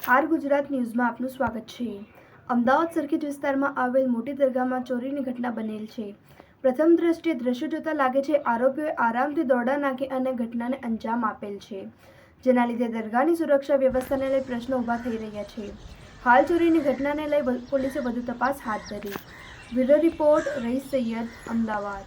R Gujarat ન્યૂઝમાં આપનું સ્વાગત છે। અમદાવાદ સર્કિટ વિસ્તારમાં આવેલ મોટી દરગાહમાં ચોરીની ઘટના બનેલ છે। પ્રથમ દ્રષ્ટિએ દ્રશ્યો જોતા લાગે છે આરોપીઓએ આરામથી દોરડા નાખી અને ઘટનાને અંજામ આપેલ છે, જેના લીધે દરગાહની સુરક્ષા વ્યવસ્થાને લઈ પ્રશ્નો ઊભા થઈ રહ્યા છે। હાલ ચોરીની ઘટનાને લઈ પોલીસે વધુ તપાસ હાથ ધરી। બ્યુરો રિપોર્ટ રઈસ સૈયદ, અમદાવાદ।